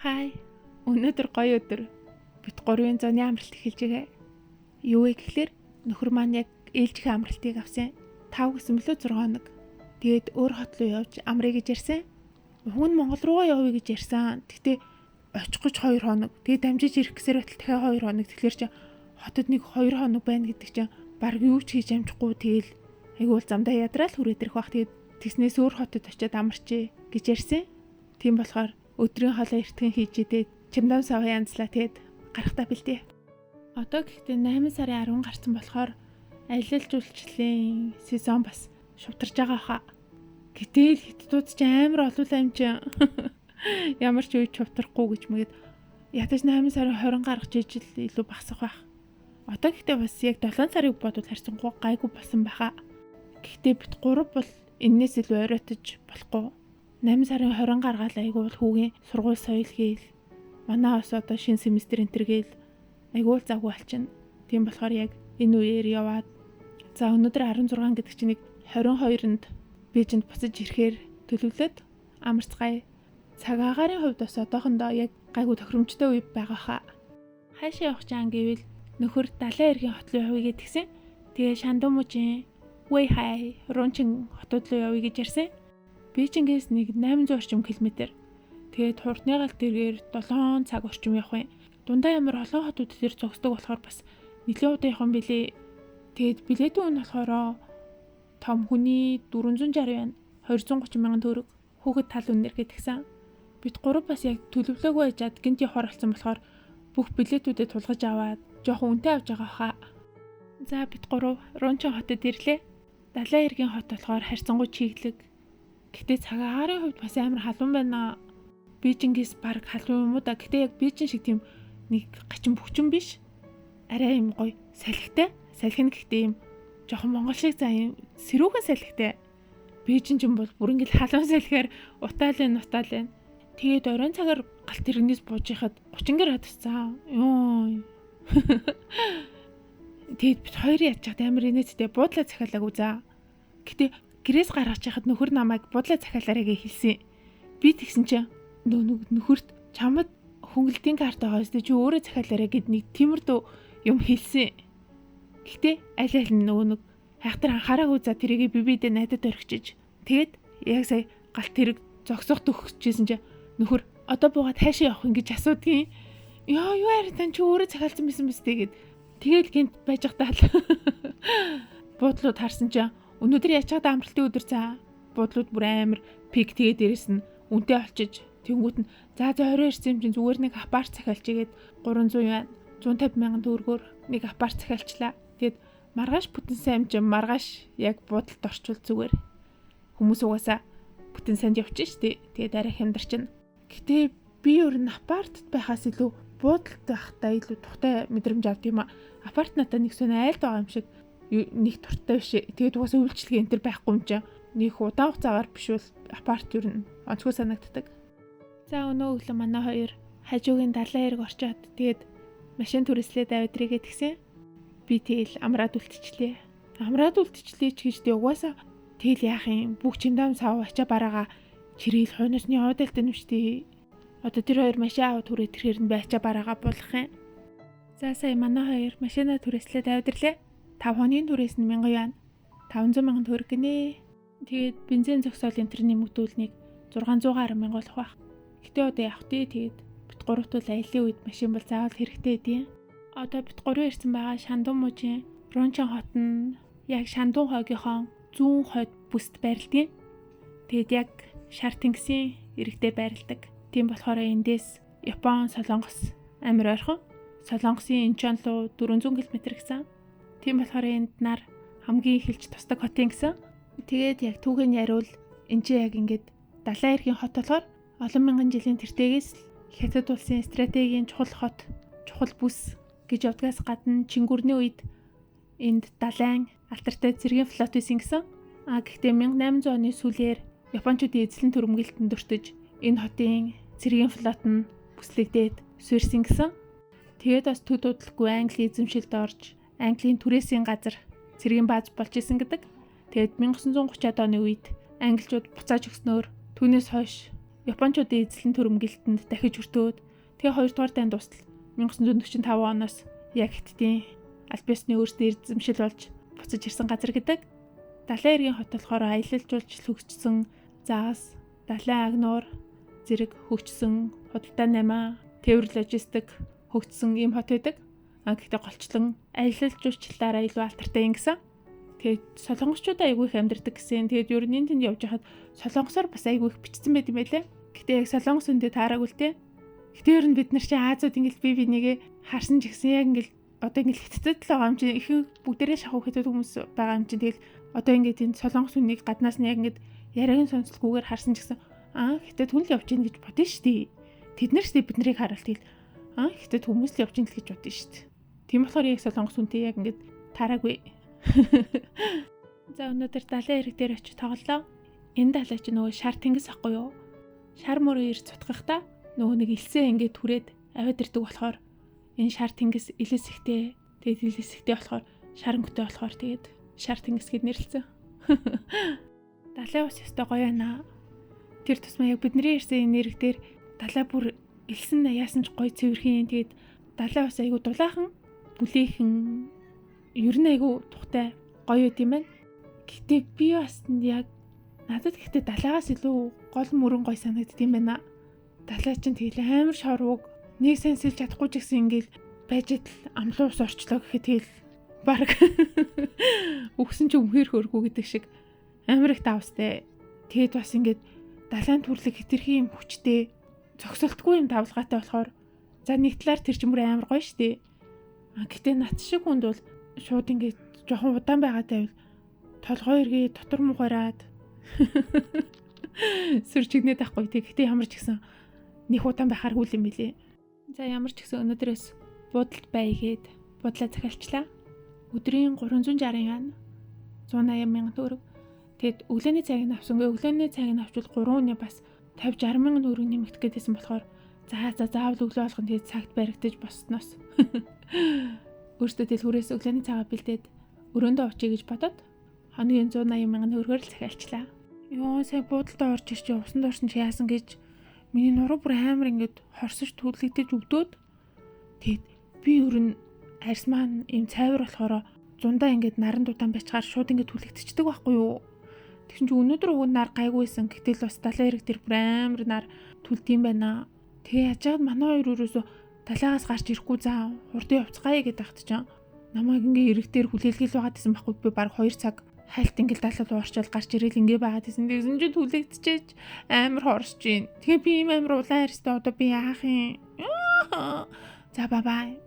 Хай. Өнөөдөр гоё өдөр. Бид 3-ын зуны амралт эхэлж байгаа. Юу вэ гэхээр нөхөр маань яг ээлжийн амралтыг авсан. 5 гэсэн мөлөө 6 хоног. Тэгээд өөр хот руу явж амрыг гэж ярьсан. Уг нь Монгол руугаа явъя гэж ярьсан. Гэхдээ очих гэж 2 хоног. Тэгээд дамжиж ирэх гэсээр байтал дахиад 2 хоног. Тэгэхээр чи хотод нэг 2 хоног байна гэдэг чинь баг юу ч хийж амжихгүй. Тэгэл айгүй бол замдаа ядраал хүрээд ирэх бах. Тэгээд тэгснээс өөр хотод очиод амарчээ гэж ярьсан. Тийм болохоор өдрийн хоолой эртхэн хийж идээд чимдэн сав янзлаа тэгээд гарахтаа бэлдээ. Одоо гэхдээ 8 сарын 10 гарсан болохоор аялал жуулчлалын сезон бас шувтарж байгаа хаа. Гэтэл хятадууд ч амар олуулаа юм чи. Ямар ч үе шувтарахгүй гэж мэгээд ядаж 8 сарын 20 гаргаж ижил илүү багасах байх. Одоо гэхдээ бас яг 7 сарыг бодвол харьцангуй гайгүй болсон байхаа. Гэхдээ бид 3 бол энээс илүү оройтож болохгүй. 8 сарын 20 гаргаал айгүй бол хүүгийн сургууль соёл гээл манай бас одоо шинэ семестр энтер гээл айгүй завгүй болчихно. Тийм болохоор яг энэ үеэр яваад за өнөөдөр 16 гэдэг чинь нэг 22-нд Бээжинд буцаж ирэхээр төлөвлөд амарцгаая. Цаг агарын хувьд бас одоохондоо яг гайгүй тохиромжтой үе байгаа хаа. Хаашаа явах чаан гэвэл нөхөр далайн эргийн хот руу явъя гэдгсэн. Тэгээ Шандомужийн Вэйхай Рончин хотод руу явъя гэж ярьсан. Бээжингээс нэг 800 орчим километр. Тэгээд хурдны галт дэргээр 7 цаг орчим явах юм. Дундаа ямар олон хотууд дээр зогсдог болохоор бас нэлээд удаа явах юм билий. Тэгээд билетийн үн болохоор том хүний 460 байна. 230 мянган төгрөг. Хүүхэд тал үнээр гэдгсэн. Бид 3 бас яг төлөвлөөгүй байжгаад гинт явахаар болсон болохоор бүх билетүүдэд тулгаж аваад жоохон үнэтэй авч байгаа хаа. За бид 3 Рончин хотод ирлээ. Далайн эргийн хот болохоор харьцангуй чиглэг. Гэтэ цаг агарын хувьд бас амар халуун байна. Бээжингээс баг халуун юм уу да. Гэтэ яг Бээжин шиг тийм нэг гачин бөхчин биш. Арай юм гоё салхитай. Салхин гэхдээ юм жоохон монгол шиг заа юм сэрүүхэн салхитай. Бээжин ч юм бол бүр ингээл халуун салхиар утаалын. Тэгээд оройн цагаар галт тэрэгнээс бууж яхад 30 градус цаа. Йоо. Тэгээд бид хоёр яаж чад амар инээдтэй буудлаа захиалаагүй за. Гэтэ гэрээс гаргаж яхад нөхөр намайг буудлаа захиалаарай гэж хэлсэн. Би тэгсэн чинь нөхөрт чамд хөнгөлтийн карт байгаа өстэй чи өөрөө захиалаарай гэд нэг тиймэрдүү юм хэлсэн. Гэтэ аль аль нэг хайхтар анхаараагүй за тэрийг бибидээ найдад орхичиж. Тэгээд яг сая галт тэрэг зогсох төгсөжсэн чи нөхөр одоо буугаад хаашаа явах ингэж асуудгийн. Яа юу яар тань чи өөрөө захиалсан байсан биз тэгээд тэгэл гинт байж хтаа буудлууд харсан чи өнөөдөр яачаад амралтын өдөр цаа буудлууд бүр амар пик тэгээд дээрэс нь үнэтэй олчиж тэнгуут нь за орой ирсэн юм чинь зүгээр нэг апарт захиалч игээд 300 юан 150 мянган төгрөгөөр нэг апарт захиалчлаа. Тэгээд маргааш бүтэн сайн юм маргааш яг буудалд орчвол зүгээр хүмүүс угаасаа бүтэн санд явчих штеп. Тэгээд арай хямдарчин. Гэтэ би өөр нь апартт байхаас илүү буудалд байхдаа илүү тухтай мэдрэмж авд юм а. Апарт надад нэг сонь айлд байгаа юм шиг нэг туртай биш. Тэгээд угаасаа үйлчлэгээ энэ төр байхгүй юм чинь нэг удаан хугацаагаар биш бол апарт юу н онцгой санагддаг. За өнөө өглөө манай хоёр хажуугийн далайн эрг орчоод тэгээд машин түрээслээд авдрийгээ тэгсэн. Би тэгэл амраад үлдчихлээ. Амраад үлдчихлээ ч гэж тэг угаасаа тэгэл яах юм бүх чимдам сав ачаа бараага чирэл хойноосны яваад л тань штий. Одоо тэр хоёр машин аваад түрээд ирэхээр нь байчаа бараага болох юм. За сая манай хоёр машинаа түрээслээд авдрлээ. 5 хоногийн түрээс нь 1000 юан 500 мянган төгрөг гинэ. Тэгээд бензин зогсоол энтерний мөдүүлнийг 600 гаруй мянга болох байх. Гэтэ одоо явах тий тэгээд бид гуравтуул аялын үед машин бол заавал хэрэгтэй дээ. Одоо бид 3 ирсэн байгаа Шандомужийн Рончин хот нь яг Шандун хойгийнхоо зүүн хойд бүст байрладаг. Тэгээд яг шар тэнгисийн иргэдээ байрладаг. Тийм болохоор эндээс Япон, Солонгос амар ойрхон. Солонгосын Инчон руу 400 км гэсэн. Тийм болохоор энд нар хамгийн ихэлж тусдаг хотын гэсэн. Тэгээд яг түүхийн яриул энэ чи яг ингээд далайн эргийн хот болохоор олон мянган жилийн тэртегээс Хятад улсын стратегийн чухал хот, чухал бүс гэж явдгаас гадна Чингүрний үед энд далайн алтартай цэргийн флот байсан гэсэн. Гэхдээ 1800 оны сүүлээр Япончуудын эзлэн түрэмгийлэлтэнд дуртаж энэ хотын цэргийн флот нь бүслэгдээд суурьсан гэсэн. Тэгээд бас төд удалгүй Англи эзэмшилд орж Английн түрээсийн газар цэргийн бааз болж исэн гэдэг. Тэгээд 1930-аад оны үед англичууд буцааж өгснөөр түүнээс хойш Япончуудын эзлэн төрөмгөлтөнд дахиж өртөөд тэгээ 2 дугаар дайнд дуустал 1945 оноос яг Хятадын аль биесны өөрсдөө эзэмшил болж буцаж ирсэн газар гэдэг. Далайн эргийн хот болохоор аялалжуулж хөгжсөн заас, далайн агнуур зэрэг хөгжсөн худалдаа 8, тээвэр логистик хөгжсөн ийм хот байдаг. Гэхдээ голчлон аялалжуулчлаараа илүү алтартай юм гэсэн. Тэгээд солонгосчууд айгүй их амьдардаг гэсэн. Тэгээд ер нь тэнд явж хахад солонгосоор бас айгүй их бичсэн байт юм байлээ. Гэхдээ яг солонгос үндэ таараагүй л те. Гэхдээ ер нь бид нар чи Азиуд ингээл бие бинийгээ харсан ч гэсэн яг ингээл одоо ингээл Хятадд л байгаа юм чи их бүгдээрээ шахуу Хятад хүмүүс байгаа юм чи тэгэл одоо ингээд энэ солонгос үнийг гаднаас нь яг ингээд яриагийн сонслоггүйгээр харсан ч гэсэн Хятад хүн л явж гин гэж бодсон шүү дээ. Тэд нар ч бид нарыг харалт тэгэл Хятад хүмүүс л явж гин л гэж бодсон шүү дээ. Тийм болохоор яг солонгос үнтэй яг ингээд таараагүй. За өнөөдөр далайн эрэг дээр очиж тоглолоо. Энэ далай чи нөгөө шар тэнгис ахгүй юу? Шар мөрөө ирж цутгахта нөгөө нэг илсэн ингээд түрээд аваад ирдэг болохоор энэ шар тэнгис илэс ихтэй. Тэгээд илэс ихтэй болохоор шарангөтэй болохоор тэгээд шар тэнгис гэд нэрлэлсэн. Далай ус ёстой гоё байна. Тэр тусмаа яг бидний ирсэн энэ эрэг дээр далай бүр илсэн яасан ч гоё цэвэрхэн. Тэгээд далай ус айгу дулаахан, бүлээхэн, ер нь айгу тухтай гоё үт юм байна. Гэтэ би бас яг надад гэхдээ далайгаас илүү гол мөрөн гоё санагдд юм байна. Далай чинь тэгэл амар шорвог, нэг сайн сэлж чадахгүй ч гэсэн ингээл байж идэл амлуу ус орчлоо гэхэд тэгэл баг өгсөн ч өмхөр хөргүү гэдэг шиг амар их давстай. Тэгэд бас ингээд далайн түрлэг хэтэрхий юм хүчтэй, зогсолтгүй юм давлгаатай болохоор за нэг талаар тэр ч мөр амар гоё штэ. Гэтэ нат шиг хүнд бол шууд ингээд жоохон удаан байгаатай байвал толгой эргээ дотор мугараад сүр чигнээд ахгүй. Гэтэ ямар ч гэсэн нэг удаан байхаар хүл юм билээ. За ямар ч гэсэн өнөөдрөөс буудалд байгээд буудлаа захиалчлаа. Өдрийн 360 яана 180 мянган төгрөг. Тэгэд өглөөний цагийг авсангүй. Өглөөний цагийг авчвал 3 өний бас 50-60 мянган төгрөг нэмэгдэх гэдээсэн болохоор заавал өглөө болгон тэгээд цагт баригдаж босноос өөртөө тэл хүрээс өглөөний цагаа бэлдээд өрөөндөө очие гэж бодоод хоногийн 180 мянган төгрөгөөр л захиалчлаа. Йоо сая буудалд орж ирчих усанд орсон чи яасан гэж миний нуруу бүр амар ингээд хорсож түлэгдэж өвдөөд тэгэд би ер нь арьс маань ийм цайвар болохоор зундаа ингээд наран дутаан байцгаар шууд ингээд түлэгдчихдэг байхгүй юу. Тэгсэн чи өнөөдөр уг нар гайгүйсэн. Гэтэл бас далайн эрэг дээр бүр амар нар түлдэм байна. Тэгээ яжгаад манай хоёр өрөөсөө талаагаас гарч ирэхгүй заа. Хурдан явцгаая гэдэг тахт чинь намайг ингээ эрэг дээр хүлээлгэл байгаад байсан байхгүй би баг 2 цаг хайлт ингээл далаад уурчаал гарч ирээл ингээ байгаад байсан. Тэгсэн чи түлэгдчихэж амар хорсож байна. Тэгээ би ийм амар улаан арьстай одоо би яах юм. За бай бай.